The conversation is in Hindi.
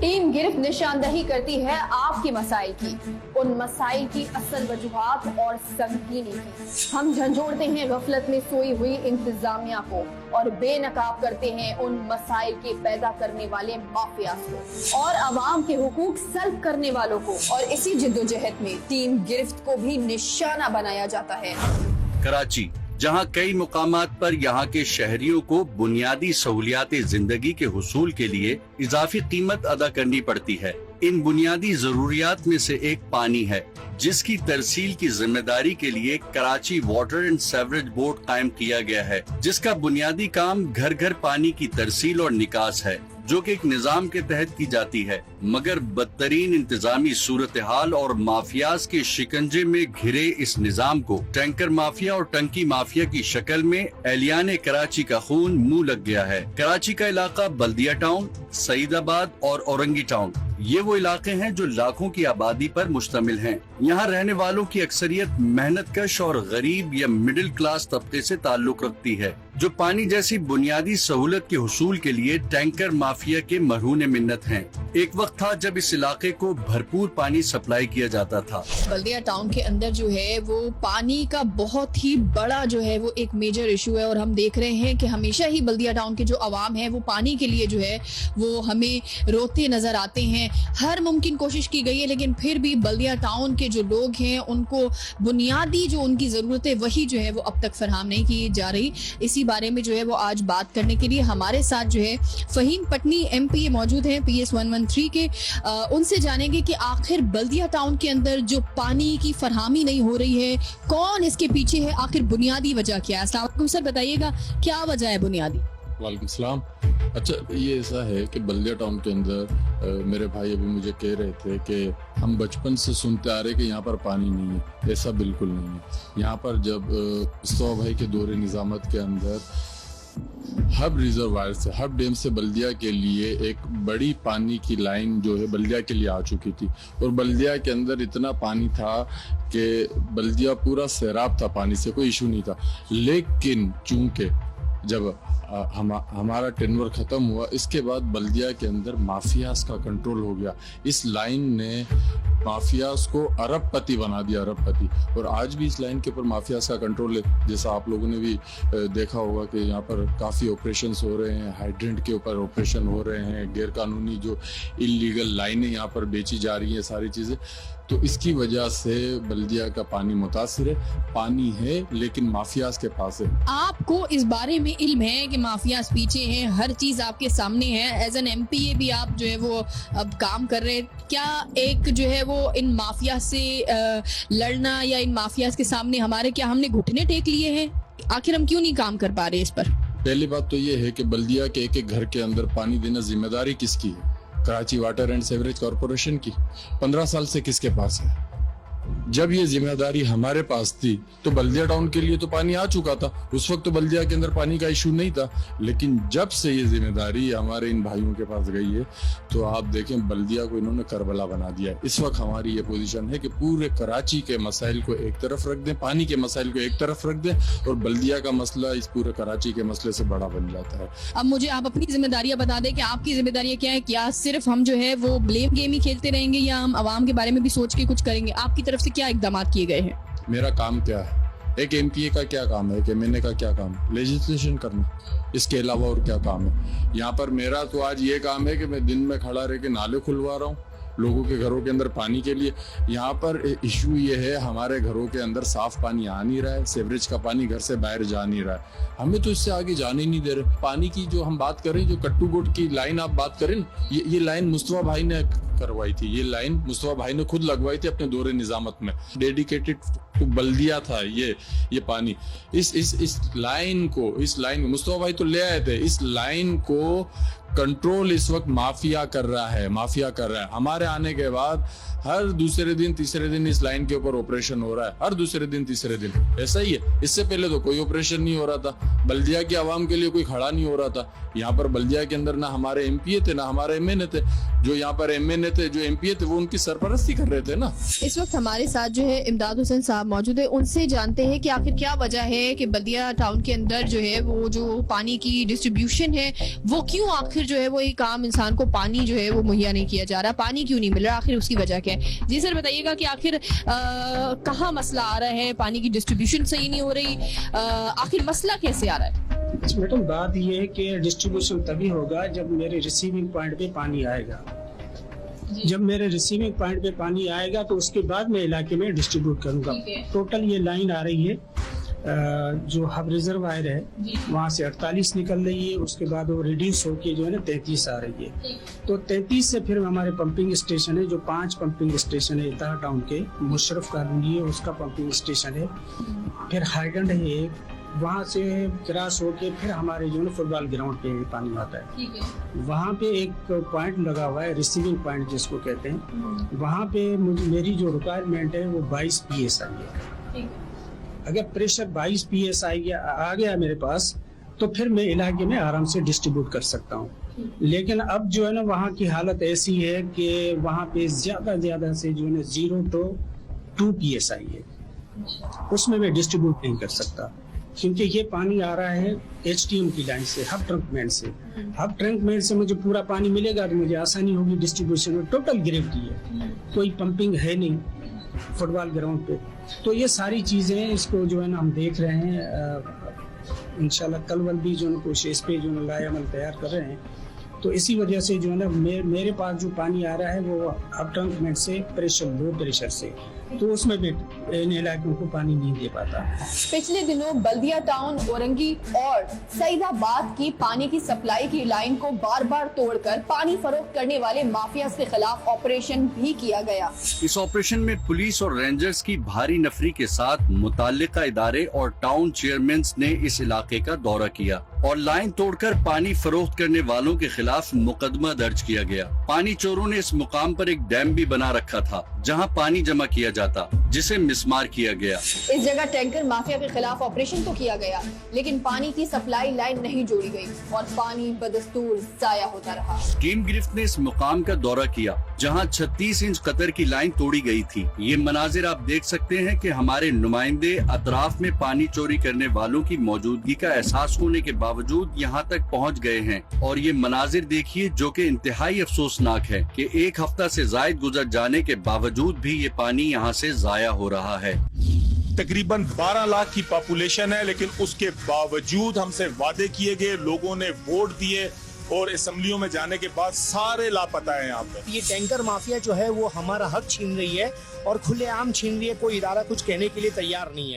टीम गिरफ्त निशानदही करती है आपके मसाइल की, उन मसाइल की असल वजूहात और संगीनी की। हम झंझोड़ते हैं गफलत में सोई हुई इंतजामिया को और बेनकाब करते हैं उन मसाइल के पैदा करने वाले माफियाज को और अवाम के हुकूक सल्ब करने वालों को। और इसी जिद्दोजहद में टीम गिरफ्त को भी निशाना बनाया जाता है। कराची, जहां कई मुकामात पर यहां के शहरियों को बुनियादी सहूलियात जिंदगी के हुसूल के लिए इजाफी कीमत अदा करनी पड़ती है। इन बुनियादी जरूरियात में से एक पानी है, जिसकी तरसील की जिम्मेदारी के लिए Karachi water and sewerage board कायम किया गया है, जिसका बुनियादी काम घर घर पानी की तरसील और निकास है, जो कि एक निजाम के तहत की जाती है। मगर बदतरीन इंतजामी सूरत हाल और माफियाज के शिकंजे में घिरे इस निजाम को टैंकर माफिया और टंकी माफिया की शक्ल में एहलियाने कराची का खून मुंह लग गया है। कराची का इलाका बल्दिया टाउन, सईदाबाद और औरंगी टाउन, ये वो इलाके हैं जो लाखों की आबादी पर मुश्तमिल हैं। यहाँ रहने वालों की अक्सरियत मेहनत कश और गरीब या मिडिल क्लास तबके से ताल्लुक रखती है, जो पानी जैसी बुनियादी सहूलत के हुसूल के लिए टैंकर माफिया के मरहून मिन्नत हैं। एक वक्त था जब इस इलाके को भरपूर पानी सप्लाई किया जाता था। बल्दिया टाउन के अंदर जो है वो पानी का बहुत ही बड़ा जो है वो एक मेजर इशू है और हम देख रहे हैं कि हमेशा ही बल्दिया टाउन के जो आवाम है वो पानी के लिए जो है वो हमें रोते नजर आते हैं। हर मुमकिन कोशिश की गई है, लेकिन फिर भी बल्दिया टाउन के जो लोग हैं उनको बुनियादी जो उनकी जरूरत है वही जो है वो अब तक फराहम नहीं की जा रही। इसी बारे में जो है वो आज बात करने के लिए हमारे साथ जो है फहीम पटनी MPA मौजूद हैं PS 113 के। उनसे जानेंगे कि आखिर बल्दिया टाउन के अंदर जो पानी की फरहमी नहीं हो रही है, कौन इसके पीछे है, आखिर बुनियादी वजह क्या है। अस्सलाम वालेकुम सर, बताइएगा क्या वजह है बुनियादी। वालेकुम सलाम। अच्छा, ये ऐसा है कि बल्दिया टाउन के अंदर मेरे भाई अभी मुझे कह रहे थे कि हम बचपन से सुनते आ रहे कि यहाँ पर पानी नहीं है। ऐसा बिल्कुल नहीं है। यहाँ पर जब मुस्तफा भाई के दौरे निजामत के अंदर हब रिजर्वायर से, हब डैम से बल्दिया के लिए एक बड़ी पानी की लाइन जो है बल्दिया के लिए आ चुकी थी और बल्दिया के अंदर इतना पानी था कि बल्दिया पूरा सैराब था, पानी से कोई इशू नहीं था। लेकिन चूंकि जब हमारा टेनवर खत्म हुआ, इसके बाद बल्दिया के अंदर माफियाज का कंट्रोल हो गया। इस लाइन ने माफियाज को अरबपति बना दिया, अरबपति। और आज भी इस लाइन के ऊपर माफियाज का कंट्रोल है। जैसा आप लोगों ने भी देखा होगा कि यहाँ पर काफ़ी ऑपरेशंस हो रहे हैं, हाइड्रेंट के ऊपर ऑपरेशन हो रहे हैं, गैर कानूनी जो इलीगल लाइनें यहाँ पर बेची जा रही हैं, सारी चीज़ें। तो इसकी वजह से बल्दिया का पानी मुतासिर है। पानी है लेकिन माफियाज के पास है। आपको इस बारे में इल्म है कि माफियाज पीछे हैं, हर चीज आपके सामने है। एज एन MPA भी आप जो है वो अब काम कर रहे हैं। क्या एक जो है वो इन माफिया से लड़ना या इन माफियाज के सामने हमने घुटने टेक लिए हैं? आखिर हम क्यों नहीं काम कर पा रहे इस पर? पहली बात तो ये है कि बल्दिया के एक एक घर के अंदर पानी देना जिम्मेदारी किसकी है? Karachi water and sewerage corporation की। 15 साल से किसके पास है? जब ये जिम्मेदारी हमारे पास थी तो बल्दिया टाउन के लिए तो पानी आ चुका था। उस वक्त तो बल्दिया के अंदर पानी का इशू नहीं था। लेकिन जब से ये जिम्मेदारी हमारे इन भाइयों के पास गई है तो आप देखें बल्दिया को इन्होंने करबला बना दिया है। इस वक्त हमारी ये पोजीशन है कि पूरे कराची के मसाइल को एक तरफ रख दें, पानी के मसाइल को एक तरफ रख दें और बल्दिया का मसला इस पूरे कराची के मसले से बड़ा बन जाता है। अब मुझे आप अपनी जिम्मेदारियां बता दें कि आपकी जिम्मेदारियां क्या है। क्या सिर्फ हम जो है वो ब्लेम गेम ही खेलते रहेंगे या हम आवाम के बारे में भी सोच के कुछ करेंगे? आपकी तरफ से क्या इकदाम किए गए हैं? मेरा काम क्या है? एक MPA का क्या काम है? एक MNA का क्या काम है? लेजिस्लेशन करना। इसके अलावा और क्या काम है? यहाँ पर मेरा तो आज ये काम है कि मैं दिन में खड़ा रह के नाले खुलवा रहा हूँ लोगों के घरों के अंदर पानी के लिए। यहाँ पर इशू ये है, हमारे घरों के अंदर साफ पानी आ नहीं रहा है, सीवरेज का पानी घर से बाहर जा नहीं रहा है। हमें तो इससे आगे जाने ही नहीं दे रहे। पानी की जो हम बात करें, जो कट्टू गोट की लाइन आप बात करें, ये लाइन मुस्तफा भाई ने करवाई थी। ये लाइन मुस्तफा भाई ने खुद लगवाई थी अपने दौरे निजामत में। डेडिकेटेड टू बल्दिया था ये पानी। इस लाइन को मुस्तफा भाई तो ले आए थे। इस लाइन को कंट्रोल इस वक्त माफिया कर रहा है। हमारे आने के बाद हर दूसरे दिन तीसरे दिन इस लाइन के ऊपर ऑपरेशन हो रहा है। हर दूसरे दिन तीसरे दिन ऐसा ही है। इससे पहले तो कोई ऑपरेशन नहीं हो रहा था। बल्दिया की आवाम के लिए कोई खड़ा नहीं हो रहा था। यहाँ पर बल्दिया के अंदर ना हमारे MPA थे ना हमारे MNA थे। जो यहाँ पर MNA थे, जो MPA थे, वो उनकी सरपरस्ती कर रहे थे ना। इस वक्त हमारे साथ जो है इमदाद हुसैन साहब मौजूद है। उनसे जानते हैं कि आखिर क्या वजह है कि बल्दिया टाउन के अंदर जो है वो जो पानी की डिस्ट्रीब्यूशन है वो क्यों आखिर जो है वो एक आम इंसान को पानी जो है वो मुहैया नहीं किया जा रहा, पानी क्यों नहीं मिल रहा, आखिर उसकी वजह क्या है? जी सर बताइएगा कि आखिर कहाँ मसला आ रहा है, पानी की डिस्ट्रीब्यूशन सही नहीं हो रही, आखिर मसला कैसे आ रहा है? मैडम बात ये है कि डिस्ट्रीब्यूशन तभी होगा जब मेरे रिसीविंग पॉइंट पे पानी आएगा। जब मेरे रिसीविंग पॉइंट पे पानी आएगा तो उसके बाद मैं इलाके में डिस्ट्रीब्यूट करूंगा। टोटल ये लाइन आ रही है जो हब रिजर्वायर है वहाँ से 48 निकल रही है, उसके बाद वो रिड्यूस होके जो है ना 33 आ रही है। तो 33 से फिर हमारे पंपिंग स्टेशन है, जो 5 पंपिंग स्टेशन है इताहा टाउन के, मुशर्रफ कॉलोनी है उसका पंपिंग स्टेशन है, फिर हाईगंड है एक, वहाँ से क्रॉस होके फिर हमारे जो है फुटबॉल ग्राउंड पे पानी आता है। वहाँ पे एक पॉइंट लगा हुआ है, रिसीविंग पॉइंट जिसको कहते हैं। वहाँ पे मेरी जो रिक्वायरमेंट है वो 22 PSI है। अगर प्रेशर 22 PSI आ गया मेरे पास तो फिर मैं इलाके में आराम से डिस्ट्रीब्यूट कर सकता हूँ। लेकिन अब जो है ना वहाँ की हालत ऐसी है कि वहाँ पे ज्यादा से जो है ना 0 to 2 PSI है, उसमें मैं डिस्ट्रीब्यूट नहीं कर सकता क्योंकि ये पानी आ रहा है HTM की लाइन से, हब ट्रंकमेंट से। हब ट्रंकमेंट से मुझे पूरा पानी मिलेगा तो मुझे आसानी होगी डिस्ट्रीब्यूशन में। टोटल ग्रेविटी है, कोई पंपिंग है नहीं फुटबॉल ग्राउंड पे। तो ये सारी चीजें इसको जो है ना हम देख रहे हैं। इंशाल्लाह कल वल भी जो है कुछ इस पे जो है लाए अमल तैयार कर रहे हैं। तो इसी वजह से जो है ना मेरे पास जो पानी आ रहा है वो हब ट्रंकमेंट से प्रेशर लो प्रेशर से, तो उसमें भी इन इलाकों को पानी नहीं दे पाता। पिछले दिनों बल्दिया टाउन, औरंगी और सईदाबाद की पानी की सप्लाई की लाइन को बार बार तोड़कर पानी फरोख्त करने वाले माफिया के खिलाफ ऑपरेशन भी किया गया। इस ऑपरेशन में पुलिस और रेंजर्स की भारी नफरी के साथ मुताल्लिका इदारे और टाउन चेयरमैन ने इस इलाके का दौरा किया और लाइन तोड़कर पानी फरोख्त करने वालों के खिलाफ मुकदमा दर्ज किया गया। पानी चोरों ने इस मुकाम पर एक डैम भी बना रखा था जहां पानी जमा किया जाता, जिसे मिसमार किया गया। इस जगह टैंकर माफिया के खिलाफ ऑपरेशन तो किया गया, लेकिन पानी की सप्लाई लाइन नहीं जोड़ी गई और पानी बदस्तूर जाया होता रहा। टीम गिरफ्त ने इस मुकाम का दौरा किया जहां 36 इंच कतर की लाइन तोड़ी गई थी। ये मनाजिर आप देख सकते हैं कि हमारे नुमाइंदे अतराफ में पानी चोरी करने वालों की मौजूदगी का एहसास होने के बावजूद यहाँ तक पहुँच गए हैं। और ये मनाजिर देखिए जो कि इंतहाई अफसोसनाक है कि एक हफ्ता से जायद गुजर जाने के बावजूद भी ये पानी यहाँ से जाया हो रहा है। तकरीबन 12 लाख की पॉपुलेशन है, लेकिन उसके बावजूद हमसे वादे किए गए, लोगों ने वोट दिए और असेंबलियों में जाने के बाद सारे लापता है। यहाँ पे ये टैंकर माफिया जो है वो हमारा हक छीन रही है और खुलेआम छीन रही है, कोई इदारा कुछ कहने के लिए तैयार नहीं है।